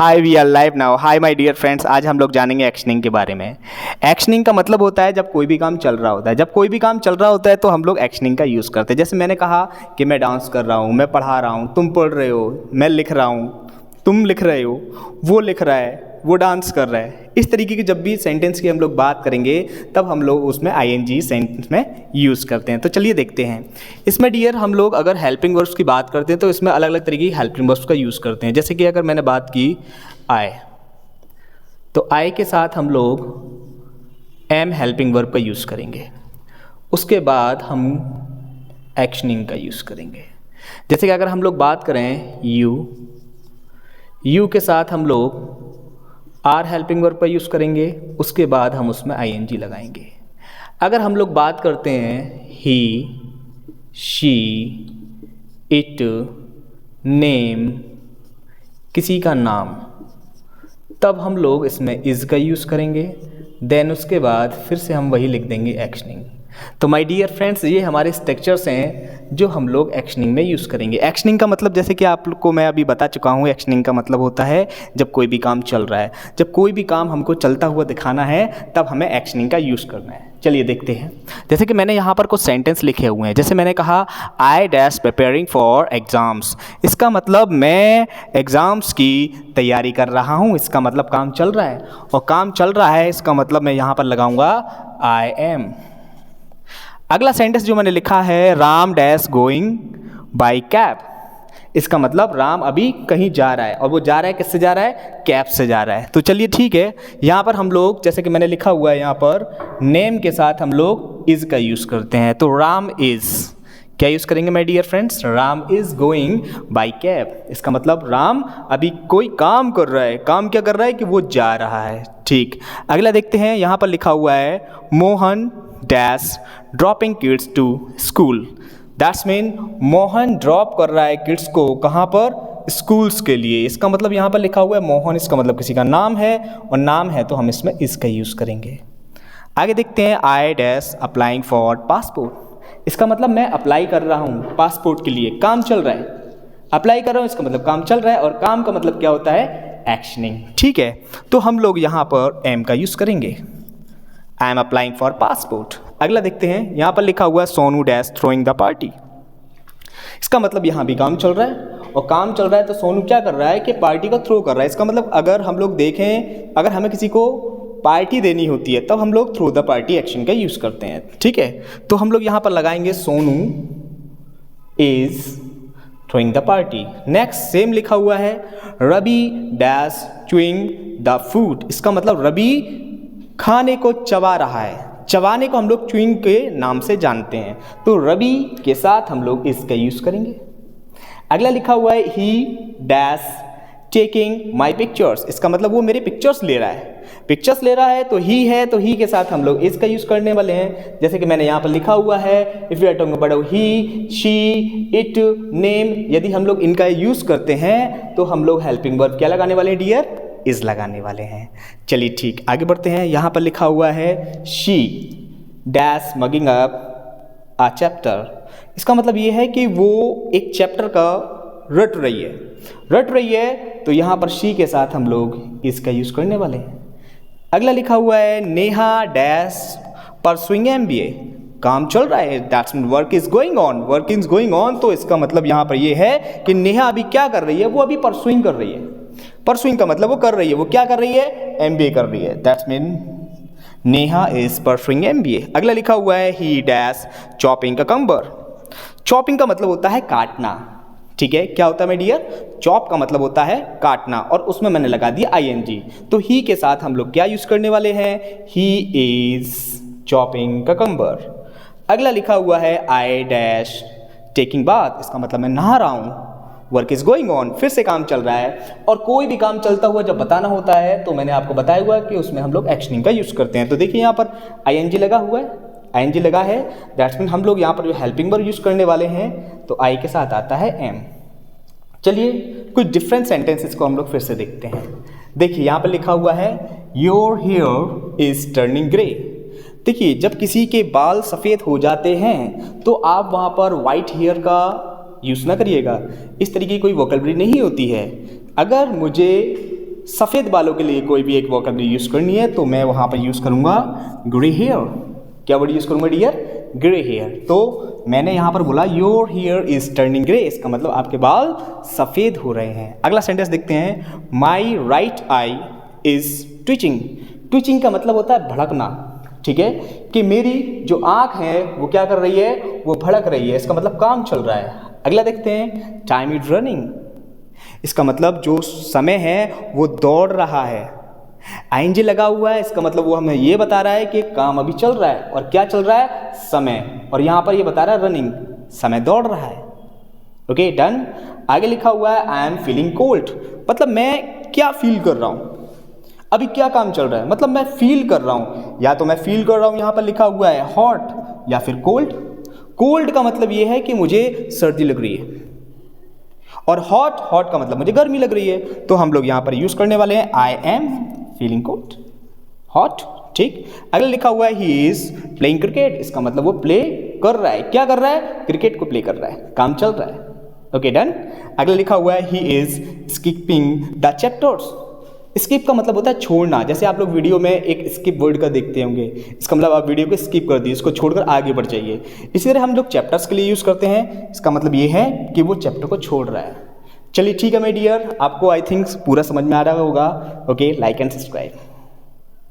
Hi we are live now. Hi my dear friends, आज हम लोग जानेंगे एक्शनिंग के बारे में। एक्शनिंग का मतलब होता है जब कोई भी काम चल रहा होता है। जब कोई भी काम चल रहा होता है तो हम लोग एक्शनिंग का यूज़ करते हैं। जैसे मैंने कहा कि मैं डांस कर रहा हूँ, मैं पढ़ा रहा हूँ, तुम पढ़ रहे हो, मैं लिख रहा हूँ, तुम लिख रहे हो, वो लिख रहा है, वो डांस कर रहा है। इस तरीके की जब भी सेंटेंस की हम लोग बात करेंगे तब हम लोग उसमें आईएनजी सेंटेंस में यूज़ करते हैं। तो चलिए देखते हैं। इसमें डियर हम लोग अगर हेल्पिंग वर्ब्स की बात करते हैं तो इसमें अलग अलग तरीके की हेल्पिंग वर्ब्स का यूज़ करते हैं। जैसे कि अगर मैंने बात की आई, तो आई के साथ हम लोग एम हेल्पिंग वर्ब का यूज़ करेंगे। उसके बाद हम एक्शनिंग का यूज़ करेंगे। जैसे कि अगर हम लोग बात करें यू के साथ हम लोग आर हेल्पिंग वर्ब का यूज़ करेंगे। उसके बाद हम उसमें आईएनजी लगाएंगे। अगर हम लोग बात करते हैं ही, शी, इट, नेम, किसी का नाम, तब हम लोग इसमें इज़ का यूज़ करेंगे। देन उसके बाद फिर से हम वही लिख देंगे एक्शनिंग। तो माय डियर फ्रेंड्स, ये हमारे स्ट्रक्चर्स हैं जो हम लोग एक्शनिंग में यूज़ करेंगे। एक्शनिंग का मतलब जैसे कि आप लोग को मैं अभी बता चुका हूँ, एक्शनिंग का मतलब होता है जब कोई भी काम चल रहा है। जब कोई भी काम हमको चलता हुआ दिखाना है तब हमें एक्शनिंग का यूज़ करना है। चलिए देखते हैं। जैसे कि मैंने यहाँ पर कुछ सेंटेंस लिखे हुए हैं। जैसे मैंने कहा I dash preparing for exams. इसका मतलब मैं एग्ज़ाम्स की तैयारी कर रहा हूँ। इसका मतलब काम चल रहा है, और काम चल रहा है इसका मतलब मैं यहाँ पर लगाऊंगा आई एम। अगला सेंटेंस जो मैंने लिखा है Ram dash going by cab. इसका मतलब राम अभी कहीं जा रहा है, और वो जा रहा है किससे जा रहा है? कैब से जा रहा है। तो चलिए ठीक है, यहाँ पर हम लोग जैसे कि मैंने लिखा हुआ है यहाँ पर नेम के साथ हम लोग इज़ का यूज़ करते हैं। तो राम इज़ क्या यूज़ करेंगे my dear friends? Ram is going by cab. इसका मतलब राम अभी कोई काम कर रहा है। काम क्या कर रहा है? कि वो जा रहा है। ठीक, अगला देखते हैं। यहाँ पर लिखा हुआ है Mohan dash dropping kids to school. That's mean Mohan drop कर रहा है किड्स को कहाँ पर? स्कूल्स के लिए। इसका मतलब यहाँ पर लिखा हुआ है मोहन, इसका मतलब किसी का नाम है, और नाम है तो हम इसमें इसका यूज़ करेंगे। आगे देखते हैं I dash applying for passport. इसका मतलब मैं अप्लाई कर रहा हूँ पासपोर्ट के लिए। काम चल रहा है, अप्लाई कर रहा हूँ, इसका मतलब काम चल रहा है, और काम का मतलब क्या होता है? एक्शनिंग। ठीक है, तो हम लोग यहाँ पर एम का यूज़ करेंगे। I am applying for passport. अगला देखते हैं। यहाँ पर लिखा हुआ है Sonu dash throwing the party. इसका मतलब यहाँ भी काम चल रहा है, और काम चल रहा है तो सोनू क्या कर रहा है? कि पार्टी को थ्रो कर रहा है। इसका मतलब अगर हम लोग देखें, अगर हमें किसी को पार्टी देनी होती है तब हम लोग थ्रो द पार्टी एक्शन का यूज़ करते हैं। ठीक है, तो हम लोग यहाँ पर लगाएंगे Sonu is throwing the party. Next same लिखा हुआ है Ravi dash chewing the food. इसका मतलब रवि खाने को चबा रहा है। चबाने को हम लोग च्यूइंग के नाम से जानते हैं, तो रवि के साथ हम लोग इसका यूज़ करेंगे। अगला लिखा हुआ है ही डैश टेकिंग माई पिक्चर्स। इसका मतलब वो मेरे पिक्चर्स ले रहा है। पिक्चर्स ले रहा है तो ही है, तो ही के साथ हम लोग इसका यूज़ करने वाले हैं। जैसे कि मैंने यहाँ पर लिखा हुआ है if you are talking about he, she, it, name, यदि हम लोग इनका यूज़ करते हैं तो हम लोग हेल्पिंग वर्ब क्या लगाने वाले हैं डियर? इज़ लगाने वाले हैं। चलिए ठीक, आगे बढ़ते हैं। यहाँ पर लिखा हुआ है she dash mugging up a chapter. इसका मतलब ये है कि वो एक चैप्टर का रट रही है, तो यहाँ पर शी के साथ हम लोग इसका यूज़ करने वाले हैं। अगला लिखा हुआ है नेहा डैश परसुइंग एमबीए। काम चल रहा है, that's mean work is going on. Work is going on, तो इसका मतलब यहाँ पर ये है कि नेहा अभी क्या कर रही है? वो अभी परसुइंग कर रही है। परसुइंग का मतलब वो कर रही है। वो क्या कर रही है? एमबीए कर रही है। That's mean Neha is pursuing MBA. अगला लिखा हुआ है ही डैश चॉपिंग ककम्बर। चॉपिंग का मतलब होता है काटना। ठीक है, क्या होता है मेरे डियर? चॉप का मतलब होता है काटना, और उसमें मैंने लगा दिया आईएनजी। तो ही के साथ हम लोग क्या यूज़ करने वाले हैं? He is chopping cucumber. अगला लिखा हुआ है आई डैश टेकिंग बाथ। इसका मतलब मैं नहा रहा हूँ। वर्क इज गोइंग ऑन, फिर से काम चल रहा है, और कोई भी काम चलता हुआ जब बताना होता है तो मैंने आपको बताया हुआ कि उसमें हम लोग एक्शनिंग का यूज़ करते हैं। तो देखिए यहाँ पर आईएनजी लगा हुआ है, आईएनजी लगा है, दैट्स मीन हम लोग यहाँ पर जो हेल्पिंग वर्ब यूज़ करने वाले हैं तो आई के साथ आता है एम। चलिए कुछ डिफरेंट सेंटेंसेस को हम लोग फिर से देखते हैं। देखिए यहाँ पर लिखा हुआ है your here is turning grey. देखिए जब किसी के बाल सफ़ेद हो जाते हैं तो आप वहाँ पर वाइट हेयर का यूज़ ना करिएगा। इस तरीके की कोई वोकैबुलरी नहीं होती है। अगर मुझे सफ़ेद बालों के लिए कोई भी एक वोकैबुलरी यूज़ करनी है तो मैं वहाँ पर यूज़ करूँगा ग्रे हेयर। क्या वर्ड यूज़ करूँगा डियर? Grey hair. तो मैंने यहाँ पर बोला your hair is turning grey, इसका मतलब आपके बाल सफ़ेद हो रहे हैं। अगला सेंटेंस देखते हैं, my right I is twitching. Twitching का मतलब होता है भड़कना, ठीक है, कि मेरी जो आँख है वो क्या कर रही है, वो भड़क रही है, इसका मतलब काम चल रहा है। अगला देखते हैं, टाइम इज रनिंग। इसका मतलब जो समय है वो दौड़ रहा है। आईएनजी लगा हुआ है, इसका मतलब वो हमें ये बता रहा है कि काम अभी चल रहा है। और क्या चल रहा है? समय। और यहाँ पर ये बता रहा है रनिंग, समय दौड़ रहा है। Okay done. आगे लिखा हुआ है आई एम फीलिंग कोल्ड, मतलब मैं क्या फील कर रहा हूँ, अभी क्या काम चल रहा है, मतलब मैं फील कर रहा हूँ। या तो मैं फील कर रहा हूँ, यहाँ पर लिखा हुआ है हॉट या फिर कोल्ड। कोल्ड का मतलब ये है कि मुझे सर्दी लग रही है, और हॉट का मतलब मुझे गर्मी लग रही है। तो हम लोग यहाँ पर यूज़ करने वाले हैं I am feeling cold, hot, ठीक। अगला लिखा हुआ है ही इज़ प्लेइंग क्रिकेट, इसका मतलब वो प्ले कर रहा है। क्या कर रहा है? क्रिकेट को प्ले कर रहा है, काम चल रहा है। Okay done. अगला लिखा हुआ है he is skipping the chapters. Skip का मतलब होता है छोड़ना। जैसे आप लोग वीडियो में एक स्किप वर्ड का देखते होंगे, इसका मतलब आप वीडियो को स्किप कर दिए, इसको छोड़कर आगे बढ़ जाइए। इसी तरह हम लोग चैप्टर्स के लिए यूज़ करते हैं, इसका मतलब ये है कि वो चैप्टर को छोड़ रहा है। चलिए ठीक है मेरे डियर, आपको आई थिंक पूरा समझ में आ रहा होगा। Okay, like and subscribe.